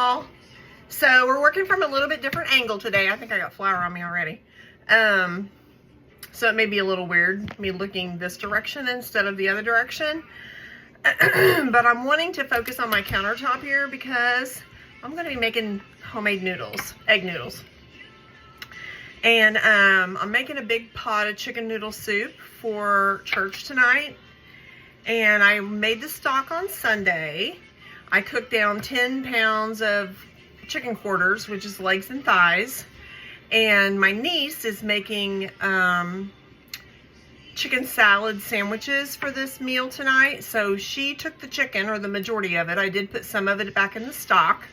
y'all. So we're working from a little bit different angle today. I think I got flour on me already. So it may be a little weird, me looking this direction instead of the other direction. But I'm wanting to focus on my countertop here because I'm going to be making homemade noodles, egg noodles. And I'm making a big pot of chicken noodle soup for church tonight. And I made the stock on Sunday. I cooked down 10 pounds of chicken quarters, which is legs and thighs. And my niece is making chicken salad sandwiches for this meal tonight. So she took the chicken, or the majority of it. I did put some of it back in the stock.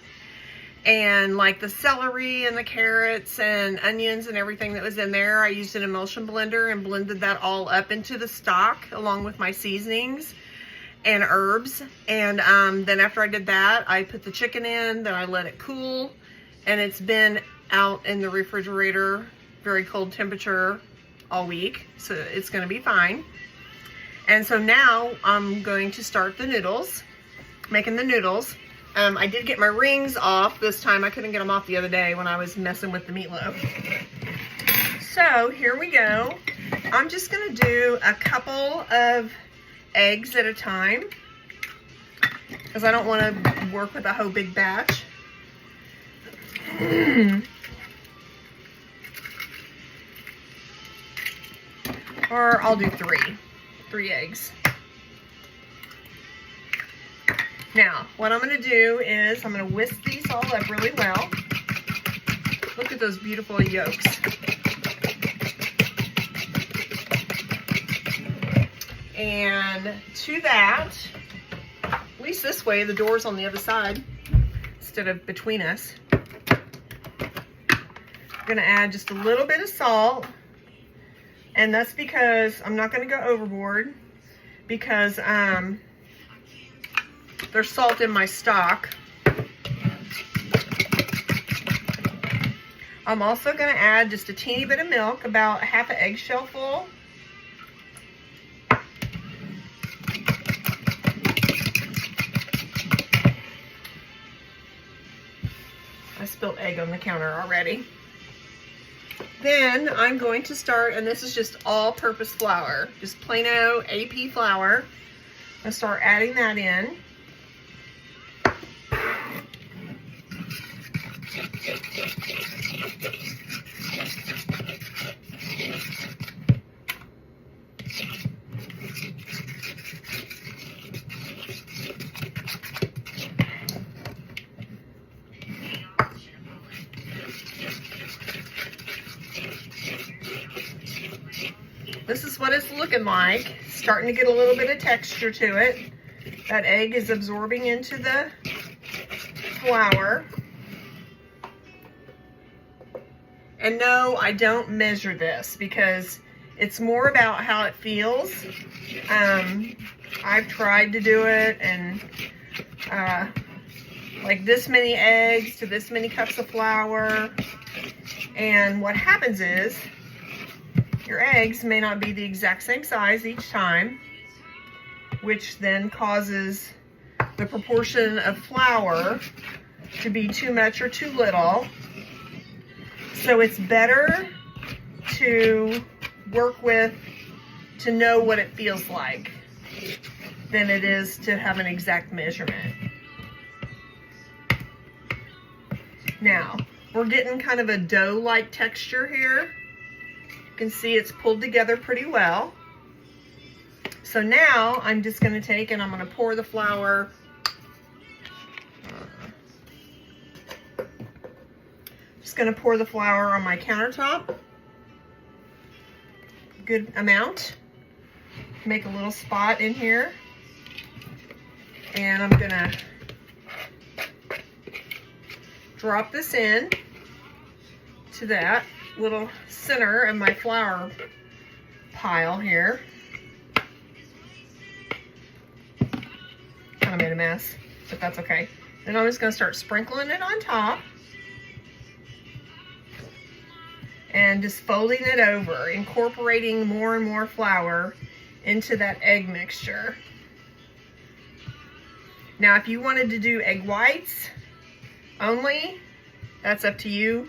And like the celery and the carrots and onions and everything that was in there, I used an emulsion blender and blended that all up into the stock along with my seasonings and herbs. And then after I did that, I put the chicken in, then I let it cool, and it's been out in the refrigerator, very cold temperature, all week, so it's going to be fine. And so now I'm going to start the noodles, making the noodles. I did get my rings off this time. I couldn't get them off the other day when I was messing with the meatloaf. So here we go. I'm just going to do a couple of eggs at a time because I don't want to work with a whole big batch. Or I'll do three eggs. Now, what I'm going to do is I'm going to whisk these all up really well. Look at those beautiful yolks. And to that, at least this way, the door's on the other side instead of between us. I'm going to add just a little bit of salt. And that's because I'm not going to go overboard because there's salt in my stock. I'm also going to add just a teeny bit of milk, about half an eggshell full. I spilled egg on the counter already. Then I'm going to start, and this is just all-purpose flour, just plain old AP flour. I'm going to start adding that in. This is what it's looking like. Starting to get a little bit of texture to it. That egg is absorbing into the flour. And no, I don't measure this because it's more about how it feels. I've tried to do it, and like this many eggs to this many cups of flour. And what happens is your eggs may not be the exact same size each time, which then causes the proportion of flour to be too much or too little. So it's better to work with, to know what it feels like, than it is to have an exact measurement. Now, we're getting kind of a dough-like texture here. You can see it's pulled together pretty well. So now I'm just going to take and I'm going to pour the flour. Just going to pour the flour on my countertop. Good amount. Make a little spot in here. And I'm going to drop this in to that little center of my flour pile here. Kind of made a mess, but that's okay. Then I'm just going to start sprinkling it on top. And just folding it over, incorporating more and more flour into that egg mixture. Now, if you wanted to do egg whites, only, that's up to you.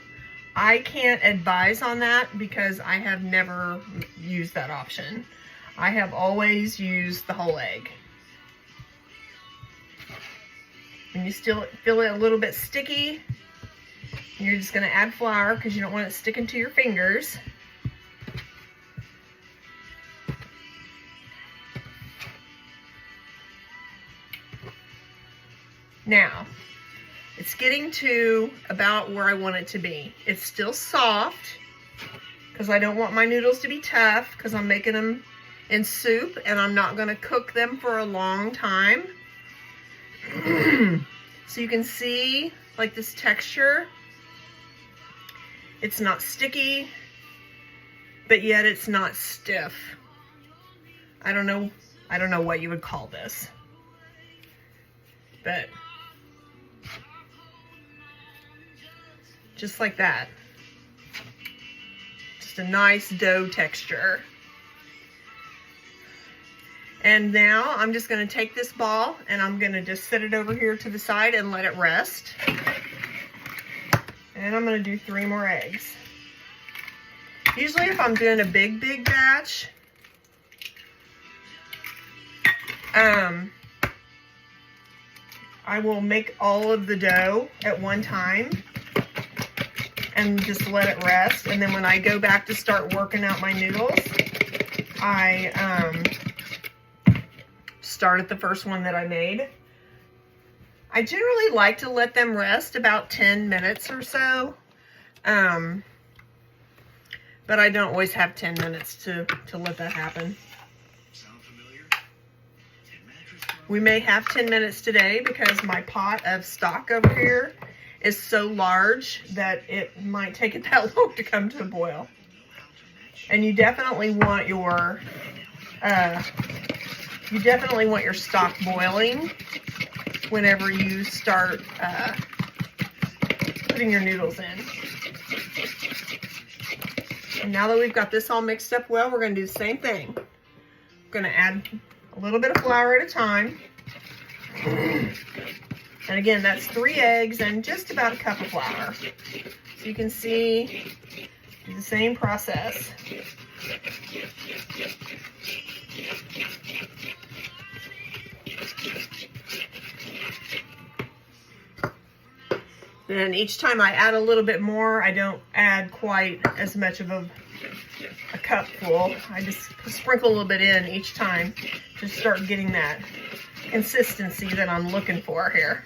I can't advise on that because I have never used that option. I have always used the whole egg. When you still feel it a little bit sticky, you're just going to add flour because you don't want it sticking to your fingers. Now, it's getting to about where I want it to be. It's still soft because I don't want my noodles to be tough because I'm making them in soup and I'm not going to cook them for a long time. So you can see like this texture. It's not sticky, but yet it's not stiff. I don't know what you would call this. But just like that. Just a nice dough texture. And now I'm just going to take this ball and I'm going to just set it over here to the side and let it rest. And I'm going to do 3 more eggs. Usually if I'm doing a big batch, I will make all of the dough at one time and just let it rest. And then when I go back to start working out my noodles, I start at the first one that I made. I generally like to let them rest about 10 minutes or so. But I don't always have 10 minutes to let that happen. We may have 10 minutes today because my pot of stock over here is so large that it might take it that long to come to a boil. And you definitely want your stock boiling whenever you start putting your noodles in. And now that we've got this all mixed up well, we're going to do the same thing. We're going to add a little bit of flour at a time. And again, that's 3 eggs and just about a cup of flour. So you can see, do the same process. And each time I add a little bit more, I don't add quite as much of a cup full. I just sprinkle a little bit in each time to start getting that consistency that I'm looking for here.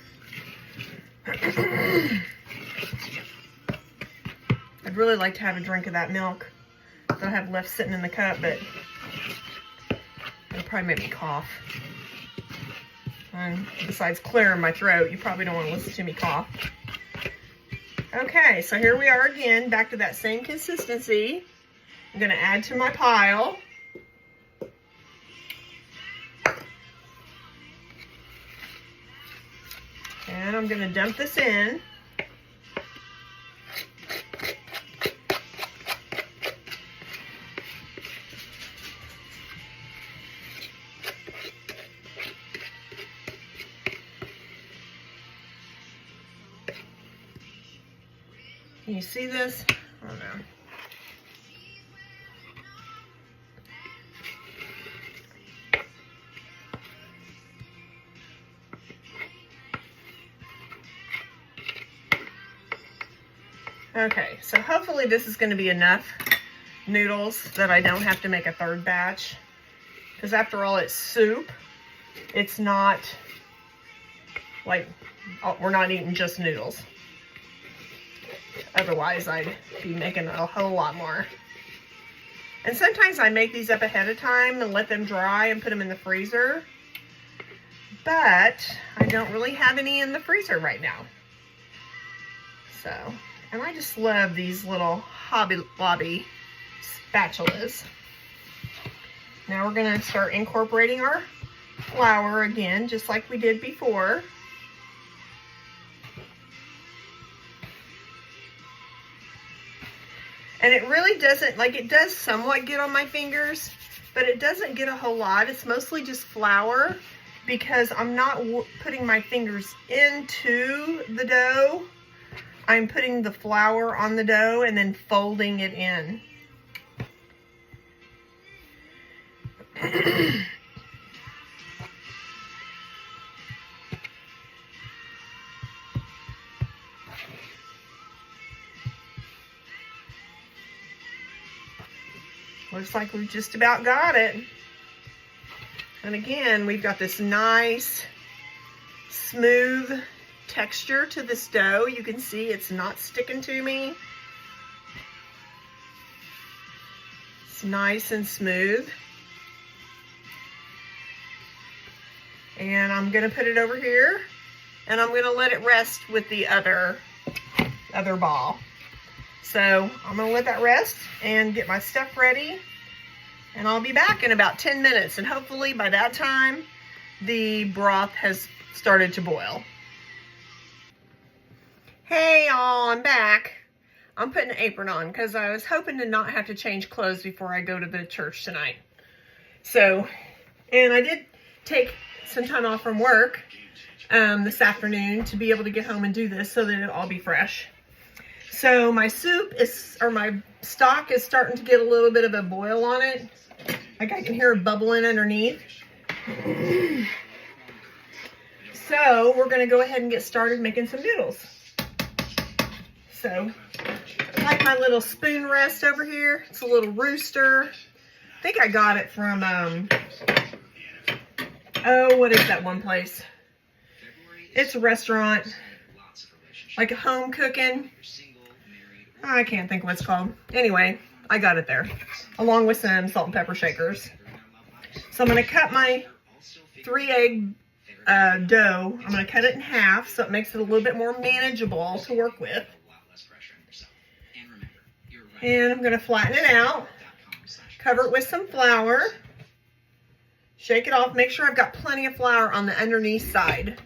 I'd really like to have a drink of that milk that I have left sitting in the cup, but it'll probably make me cough. And besides clearing my throat, you probably don't want to listen to me cough. Okay, so here we are again, back to that same consistency. I'm going to add to my pile. And I'm going to dump this in. Can you see this? I don't know. Okay, so hopefully this is going to be enough noodles that I don't have to make a 3rd batch. Because after all, it's soup. It's not like, we're not eating just noodles. Otherwise, I'd be making a whole lot more. And sometimes I make these up ahead of time and let them dry and put them in the freezer. But I don't really have any in the freezer right now. So, and I just love these little Hobby Lobby spatulas. Now we're going to start incorporating our flour again, just like we did before. And it really doesn't, like, it does somewhat get on my fingers, but it doesn't get a whole lot. It's mostly just flour because I'm not putting my fingers into the dough. I'm putting the flour on the dough and then folding it in. Looks like we've just about got it. And again, we've got this nice, smooth texture to this dough. You can see it's not sticking to me. It's nice and smooth. And I'm gonna put it over here, and I'm gonna let it rest with the other ball. So I'm gonna let that rest and get my stuff ready, and I'll be back in about 10 minutes. And hopefully by that time, the broth has started to boil. Hey y'all, I'm back. I'm putting an apron on because I was hoping to not have to change clothes before I go to the church tonight. So, and I did take some time off from work this afternoon to be able to get home and do this so that it'll all be fresh. So my soup is, or my stock is starting to get a little bit of a boil on it. Like I can hear it bubbling underneath. So we're gonna go ahead and get started making some noodles. So I like my little spoon rest over here. It's a little rooster. I think I got it from, oh, what is that one place? It's a restaurant, like a home cooking. I can't think what it's called. Anyway, I got it there, along with some salt and pepper shakers. So I'm going to cut my 3-egg dough. I'm going to cut it in half so it makes it a little bit more manageable to work with. And I'm going to flatten it out, cover it with some flour, shake it off, make sure I've got plenty of flour on the underneath side.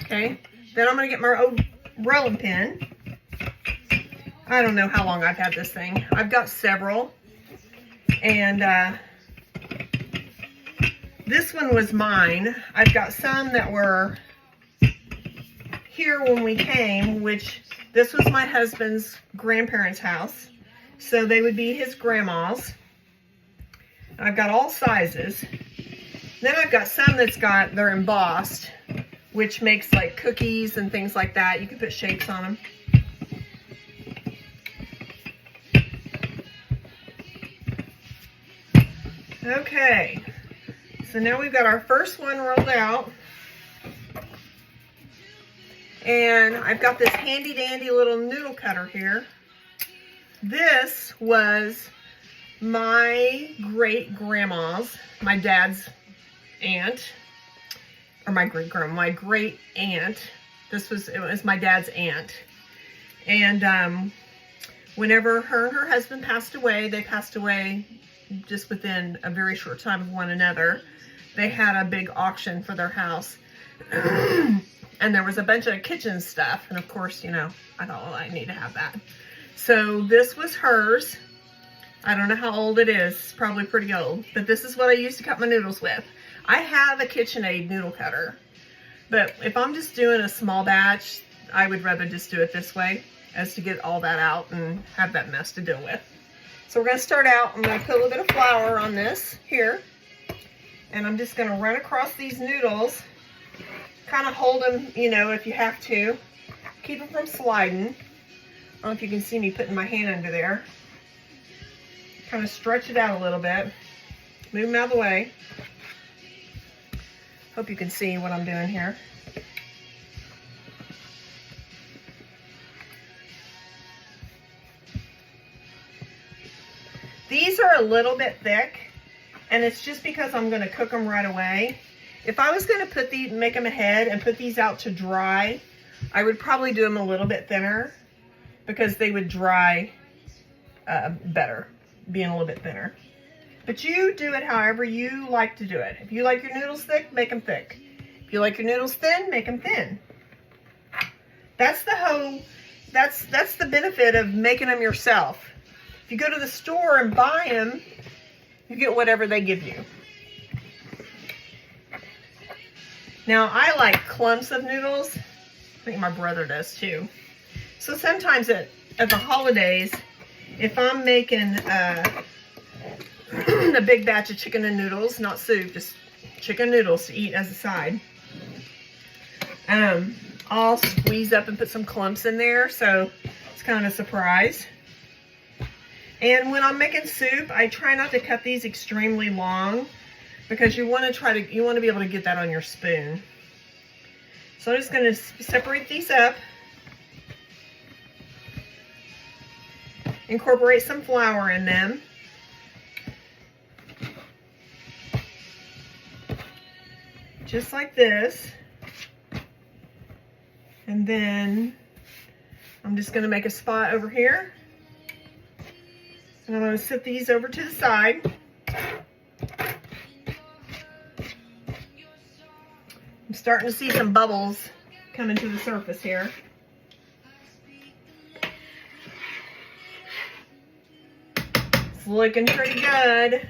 Okay, then I'm going to get my old rolling pin. I don't know how long I've had this thing. I've got several. And this one was mine. I've got some that were here when we came, which this was my husband's grandparents' house. So they would be his grandma's. I've got all sizes. Then I've got some they're embossed, which makes like cookies and things like that. You can put shapes on them. Okay, so now we've got our first one rolled out. And I've got this handy dandy little noodle cutter here. This was my great grandma's, my dad's aunt, or my great grandma, my great aunt. It was my dad's aunt. And whenever her and her husband passed away, they passed away just within a very short time of one another. They had a big auction for their house. And there was a bunch of kitchen stuff. And of course, you know, I thought, well, I need to have that. So this was hers. I don't know how old it is. It's probably pretty old. But this is what I used to cut my noodles with. I have a KitchenAid noodle cutter. But if I'm just doing a small batch, I would rather just do it this way, as to get all that out and have that mess to deal with. So we're going to start out. I'm going to put a little bit of flour on this here. And I'm just going to run across these noodles. Kind of hold them, you know, if you have to. Keep them from sliding. I don't know if you can see me putting my hand under there. Kind of stretch it out a little bit. Move them out of the way. Hope you can see what I'm doing here. These are a little bit thick, and it's just because I'm going to cook them right away. If I was going to make them ahead and put these out to dry, I would probably do them a little bit thinner because they would dry better, being a little bit thinner. But you do it however you like to do it. If you like your noodles thick, make them thick. If you like your noodles thin, make them thin. That's the benefit of making them yourself. If you go to the store and buy them, you get whatever they give you. Now, I like clumps of noodles. I think my brother does too. So sometimes at the holidays, if I'm making a big batch of chicken and noodles, not soup, just chicken noodles to eat as a side, I'll squeeze up and put some clumps in there, so it's kind of a surprise. And when I'm making soup, I try not to cut these extremely long because you want to be able to get that on your spoon. So I'm just going to separate these up. Incorporate some flour in them. Just like this. And then I'm just going to make a spot over here. And I'm going to set these over to the side. I'm starting to see some bubbles coming to the surface here. It's looking pretty good.